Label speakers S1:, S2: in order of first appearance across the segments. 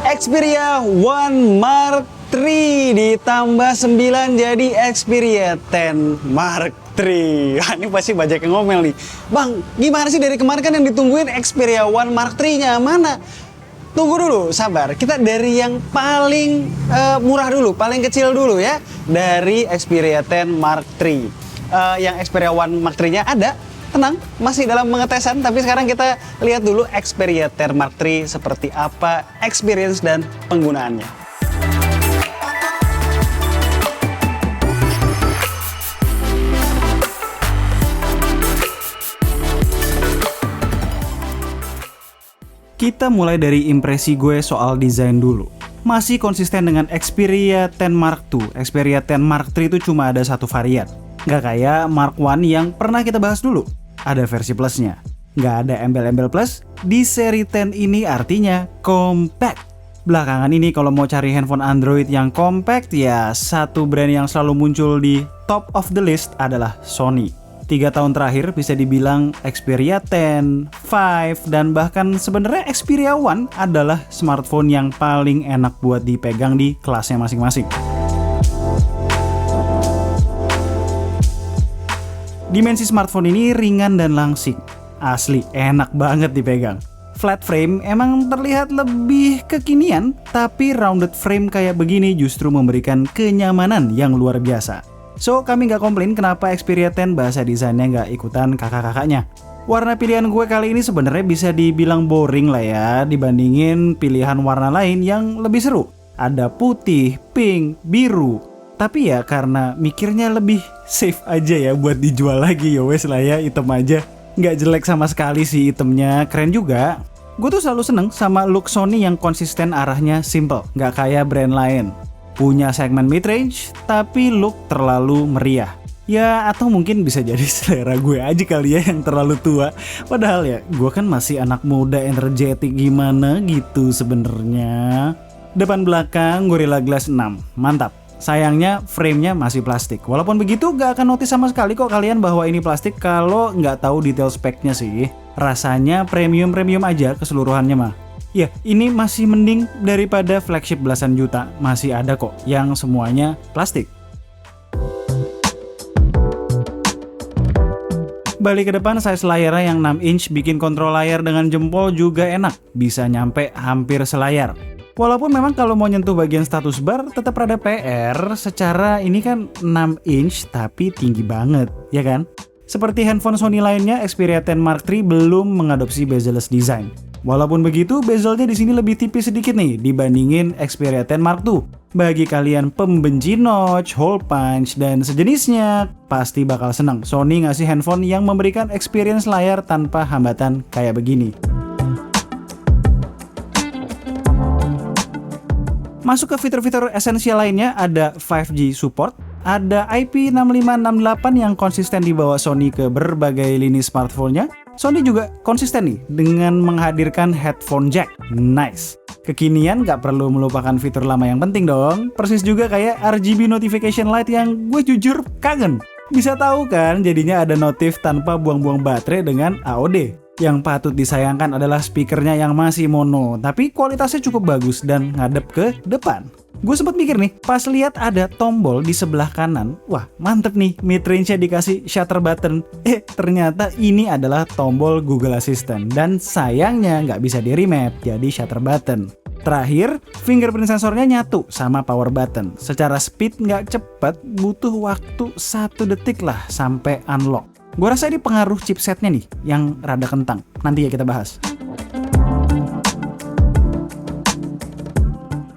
S1: Xperia One Mark III ditambah 9 jadi Xperia 10 Mark III. Wah, ini pasti banyak yang ngomel nih. Bang, gimana sih dari kemarin kan yang ditungguin Xperia One Mark III-nya mana? Tunggu dulu, sabar. Kita dari yang paling murah dulu, paling kecil dulu ya. Dari Xperia 10 Mark III. Yang Xperia One Mark III-nya ada. Tenang, masih dalam pengetesan, tapi sekarang kita lihat dulu Xperia 10 Mark III seperti apa experience dan penggunaannya. Kita mulai dari impresi gue soal desain dulu. Masih konsisten dengan Xperia 10 Mark II. Xperia 10 Mark III itu cuma ada satu varian. Nggak kayak Mark I yang pernah kita bahas dulu. Ada versi plusnya. Nggak ada embel-embel plus. Di seri 10 ini artinya compact. Belakangan ini kalau mau cari handphone Android yang compact, ya satu brand yang selalu muncul di top of the list adalah Sony. 3 tahun terakhir bisa dibilang Xperia 10, 5, dan bahkan sebenarnya Xperia One adalah smartphone yang paling enak buat dipegang di kelasnya masing-masing. Dimensi smartphone ini ringan dan langsing. Asli, enak banget dipegang. Flat frame emang terlihat lebih kekinian, tapi rounded frame kayak begini justru memberikan kenyamanan yang luar biasa. So, kami nggak komplain kenapa Xperia 10 bahasa desainnya nggak ikutan kakak-kakaknya. Warna pilihan gue kali ini sebenarnya bisa dibilang boring lah ya, dibandingin pilihan warna lain yang lebih seru. Ada putih, pink, biru. Tapi ya karena mikirnya lebih safe aja ya buat dijual lagi, ya wes lah ya, item aja. Nggak jelek sama sekali sih itemnya, keren juga. Gue tuh selalu seneng sama look Sony yang konsisten arahnya simple, nggak kayak brand lain. Punya segmen mid-range, tapi look terlalu meriah. Ya atau mungkin bisa jadi selera gue aja kali ya yang terlalu tua. Padahal ya gue kan masih anak muda energetik gimana gitu sebenarnya. Depan belakang Gorilla Glass 6, mantap. Sayangnya frame-nya masih plastik. Walaupun begitu gak akan notice sama sekali kok kalian bahwa ini plastik kalau nggak tahu detail speknya sih. Rasanya premium-premium aja keseluruhannya mah. Ya, ini masih mending daripada flagship belasan juta. Masih ada kok yang semuanya plastik. Balik ke depan, size layarnya yang 6 inch bikin kontrol layar dengan jempol juga enak. Bisa nyampe hampir selayar. Walaupun memang kalau mau nyentuh bagian status bar tetap rada PR, secara ini kan 6 inch tapi tinggi banget, ya kan? Seperti handphone Sony lainnya, Xperia 10 Mark III belum mengadopsi bezel-less design. Walaupun begitu, bezelnya di sini lebih tipis sedikit nih dibandingin Xperia 10 Mark II. Bagi kalian pembenci notch, hole punch, dan sejenisnya, pasti bakal seneng Sony ngasih handphone yang memberikan experience layar tanpa hambatan kayak begini. Masuk ke fitur-fitur esensial lainnya, ada 5G support, ada IP6568 yang konsisten dibawa Sony ke berbagai lini smartphone-nya. Sony juga konsisten nih dengan menghadirkan headphone jack. Nice. Kekinian gak perlu melupakan fitur lama yang penting dong. Persis juga kayak RGB notification light yang gue jujur kangen. Bisa tahu kan jadinya ada notif tanpa buang-buang baterai dengan AOD. Yang patut disayangkan adalah speakernya yang masih mono, tapi kualitasnya cukup bagus dan ngadep ke depan. Gue sempat mikir nih, pas lihat ada tombol di sebelah kanan, wah mantep nih, mid-range-nya dikasih shutter button. Ternyata ini adalah tombol Google Assistant, dan sayangnya nggak bisa di-remap jadi shutter button. Terakhir, fingerprint sensornya nyatu sama power button. Secara speed nggak cepet, butuh waktu 1 detik lah sampai unlock. Gue rasa ini pengaruh chipsetnya nih yang rada kentang. Nanti ya kita bahas.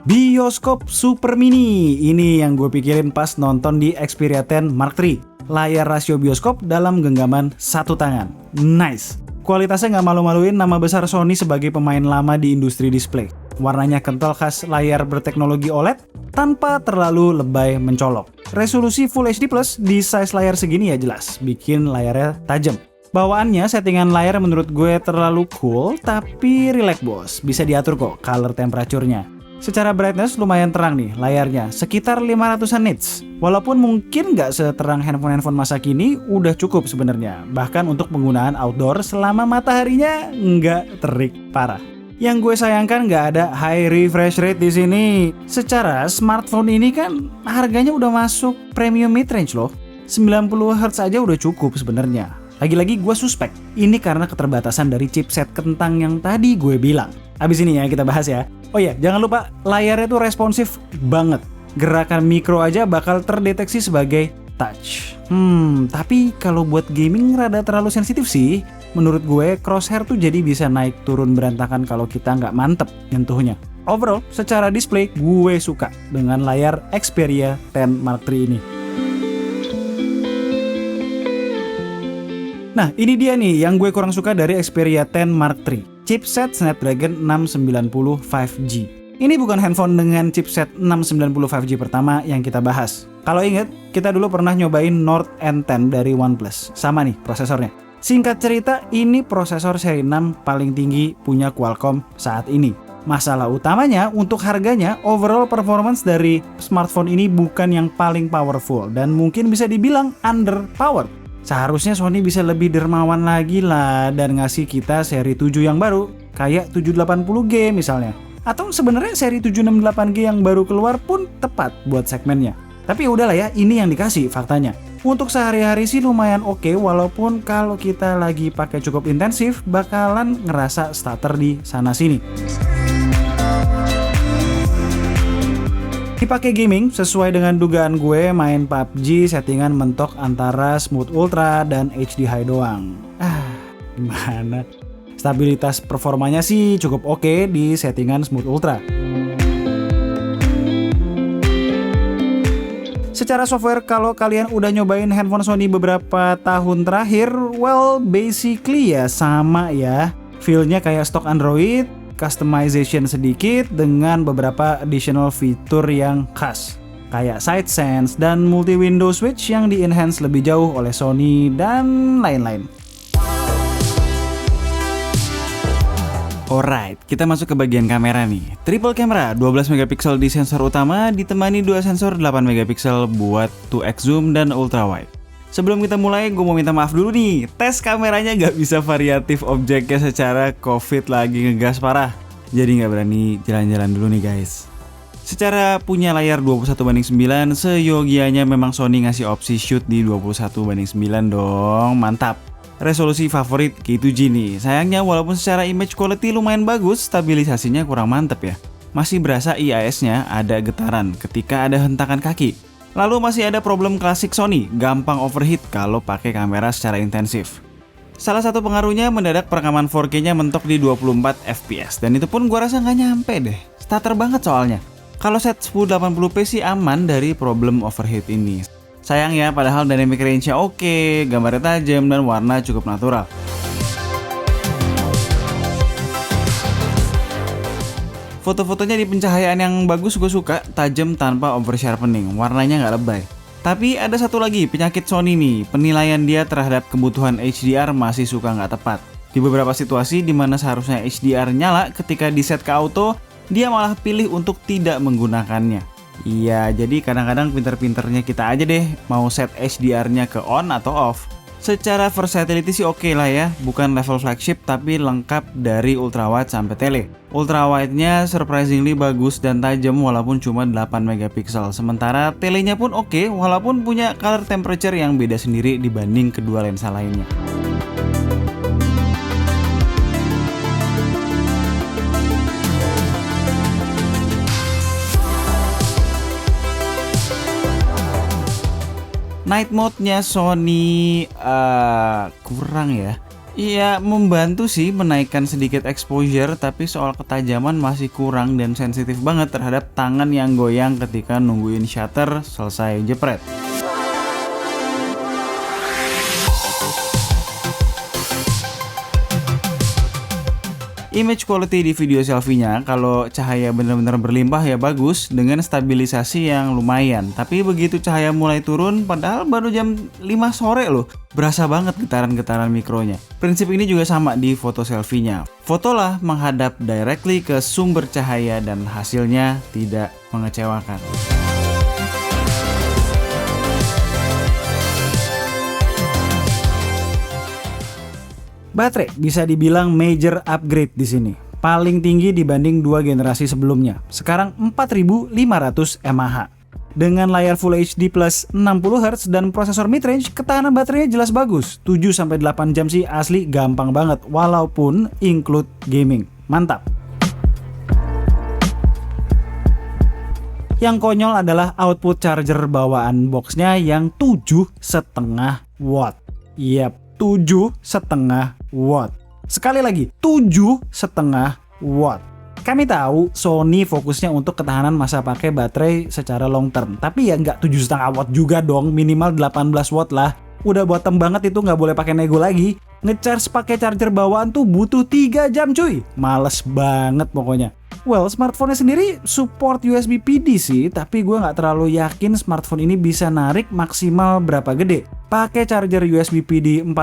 S1: Bioskop Super Mini. Ini yang gue pikirin pas nonton di Xperia 10 Mark III. Layar rasio bioskop dalam genggaman 1 tangan. Nice. Kualitasnya nggak malu-maluin nama besar Sony sebagai pemain lama di industri display. Warnanya kental khas layar berteknologi OLED tanpa terlalu lebay mencolok. Resolusi Full HD Plus di size layar segini ya jelas, bikin layarnya tajam. Bawaannya settingan layar menurut gue terlalu cool, tapi relax bos, bisa diatur kok color temperature-nya. Secara brightness lumayan terang nih layarnya, sekitar 500-an nits. Walaupun mungkin nggak seterang handphone-handphone masa kini, udah cukup sebenarnya. Bahkan untuk penggunaan outdoor selama mataharinya nggak terik parah. Yang gue sayangkan nggak ada high refresh rate di sini. Secara smartphone ini kan harganya udah masuk premium mid-range loh. 90 Hz aja udah cukup sebenarnya. Lagi-lagi gue suspek, ini karena keterbatasan dari chipset kentang yang tadi gue bilang. Abis ini ya kita bahas ya. Oh iya, jangan lupa layarnya tuh responsif banget. Gerakan mikro aja bakal terdeteksi sebagai touch. Tapi kalau buat gaming rada terlalu sensitif sih. Menurut gue crosshair tuh jadi bisa naik turun berantakan kalau kita nggak mantep nyentuhnya. Overall, secara display gue suka dengan layar Xperia 10 Mark III ini. Nah, ini dia nih yang gue kurang suka dari Xperia 10 Mark III. Chipset Snapdragon 690 5G. Ini bukan handphone dengan chipset 690 5G pertama yang kita bahas. Kalau inget, kita dulu pernah nyobain Nord N10 dari OnePlus. Sama nih prosesornya. Singkat cerita, ini prosesor seri 6 paling tinggi punya Qualcomm saat ini. Masalah utamanya untuk harganya, overall performance dari smartphone ini bukan yang paling powerful dan mungkin bisa dibilang underpowered. Seharusnya Sony bisa lebih dermawan lagi lah dan ngasih kita seri 7 yang baru, kayak 780G misalnya. Atau sebenarnya seri 768G yang baru keluar pun tepat buat segmennya. Tapi udahlah ya, ini yang dikasih faktanya. Untuk sehari-hari sih lumayan oke, walaupun kalau kita lagi pakai cukup intensif bakalan ngerasa stutter di sana-sini. Dipakai gaming, sesuai dengan dugaan gue main PUBG settingan mentok antara Smooth Ultra dan HD High doang. Gimana? Stabilitas performanya sih cukup oke di settingan Smooth Ultra. Secara software, kalau kalian udah nyobain handphone Sony beberapa tahun terakhir, well basically ya sama ya. Feel-nya kayak stok Android, customization sedikit dengan beberapa additional fitur yang khas. Kayak side sense dan multi-window switch yang di-enhance lebih jauh oleh Sony dan lain-lain. Alright, kita masuk ke bagian kamera nih. Triple camera, 12 megapiksel di sensor utama ditemani 2 sensor 8 megapiksel buat 2x zoom dan ultra wide. Sebelum kita mulai, gue mau minta maaf dulu nih. Tes kameranya nggak bisa variatif objeknya secara COVID lagi ngegas parah. Jadi nggak berani jalan-jalan dulu nih guys. Secara punya layar 21:9, seyogianya memang Sony ngasih opsi shoot di 21:9 dong, mantap. Resolusi favorit K2G nih. Sayangnya walaupun secara image quality lumayan bagus, stabilisasinya kurang mantep ya. Masih berasa IIS-nya ada getaran ketika ada hentakan kaki. Lalu masih ada problem klasik Sony, gampang overheat kalau pakai kamera secara intensif. Salah satu pengaruhnya mendadak perekaman 4K-nya mentok di 24 fps dan itu pun gua rasa nggak nyampe deh. Stutter banget soalnya. Kalau set 1080p sih aman dari problem overheat ini. Sayang ya, padahal dynamic range-nya oke, gambarnya tajam dan warna cukup natural. Foto-fotonya di pencahayaan yang bagus gue suka, tajam tanpa over sharpening, warnanya nggak lebay. Tapi ada satu lagi penyakit Sony nih, penilaian dia terhadap kebutuhan HDR masih suka nggak tepat. Di beberapa situasi di mana seharusnya HDR nyala, ketika di set ke auto, dia malah pilih untuk tidak menggunakannya. Iya, jadi kadang-kadang pinter-pinternya kita aja deh mau set HDR-nya ke on atau off. Secara versatility sih oke lah ya, bukan level flagship tapi lengkap dari ultrawide sampai tele. Ultrawide-nya surprisingly bagus dan tajam walaupun cuma 8 megapiksel. Sementara telenya pun oke walaupun punya color temperature yang beda sendiri dibanding kedua lensa lainnya. Night mode-nya Sony kurang ya. Iya, membantu sih menaikkan sedikit exposure, tapi soal ketajaman masih kurang dan sensitif banget terhadap tangan yang goyang ketika nungguin shutter selesai jepret. Image quality di video selfie-nya kalau cahaya benar-benar berlimpah ya bagus dengan stabilisasi yang lumayan. Tapi begitu cahaya mulai turun padahal baru jam 5 sore loh, berasa banget getaran-getaran mikronya. Prinsip ini juga sama di foto selfie-nya. Fotolah menghadap directly ke sumber cahaya dan hasilnya tidak mengecewakan. Baterai bisa dibilang major upgrade di sini. paling tinggi dibanding 2 generasi sebelumnya. Sekarang 4500 mAh. Dengan layar Full HD plus 60Hz dan prosesor mid-range, ketahanan baterainya jelas bagus. 7-8 jam sih asli gampang banget, walaupun include gaming. Mantap. Yang konyol adalah output charger bawaan boxnya yang 7,5 watt. Yap, 7,5 watt. Sekali lagi, 7,5 watt. Kami tahu Sony fokusnya untuk ketahanan masa pakai baterai secara long term. Tapi ya nggak 7,5 watt juga dong, minimal 18 watt lah. Udah bottom banget itu, nggak boleh pakai nego lagi. Ngecharge pakai charger bawaan tuh butuh 3 jam cuy. Males banget pokoknya. Well, smartphone-nya sendiri support USB PD sih, tapi gue nggak terlalu yakin smartphone ini bisa narik maksimal berapa gede. Pakai charger USB PD 45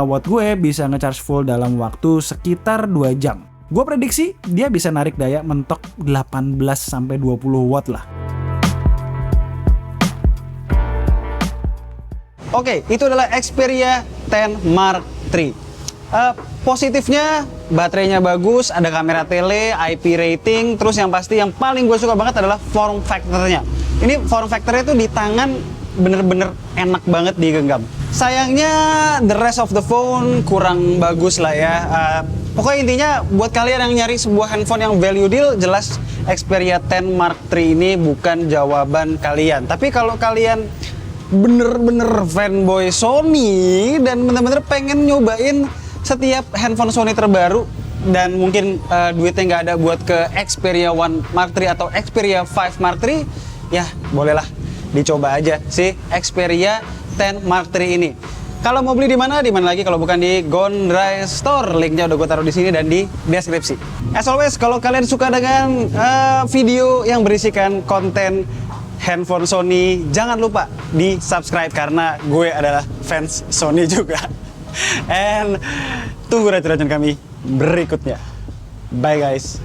S1: watt gue bisa ngecharge full dalam waktu sekitar 2 jam. Gue prediksi dia bisa narik daya mentok 18-20 watt lah.
S2: Oke, itu adalah Xperia 10 Mark III. Positifnya baterainya bagus, ada kamera tele, IP rating, terus yang pasti yang paling gue suka banget adalah form factor-nya. Ini form factor-nya tuh di tangan bener-bener enak banget digenggam. Sayangnya the rest of the phone kurang bagus lah ya. Pokoknya intinya buat kalian yang nyari sebuah handphone yang value deal, jelas Xperia 10 Mark III ini bukan jawaban kalian. Tapi kalau kalian bener-bener fanboy Sony dan bener-bener pengen nyobain setiap handphone Sony terbaru dan mungkin duitnya nggak ada buat ke Xperia 1 Mark III atau Xperia 5 Mark III, ya bolehlah dicoba aja si Xperia 10 Mark III ini. Kalau mau beli di mana lagi kalau bukan di Gondry Store. Linknya udah gue taruh di sini dan di deskripsi. As always, kalau kalian suka dengan video yang berisikan konten handphone Sony, jangan lupa di subscribe karena gue adalah fans Sony juga. And tunggu racun-racun kami berikutnya. Bye guys.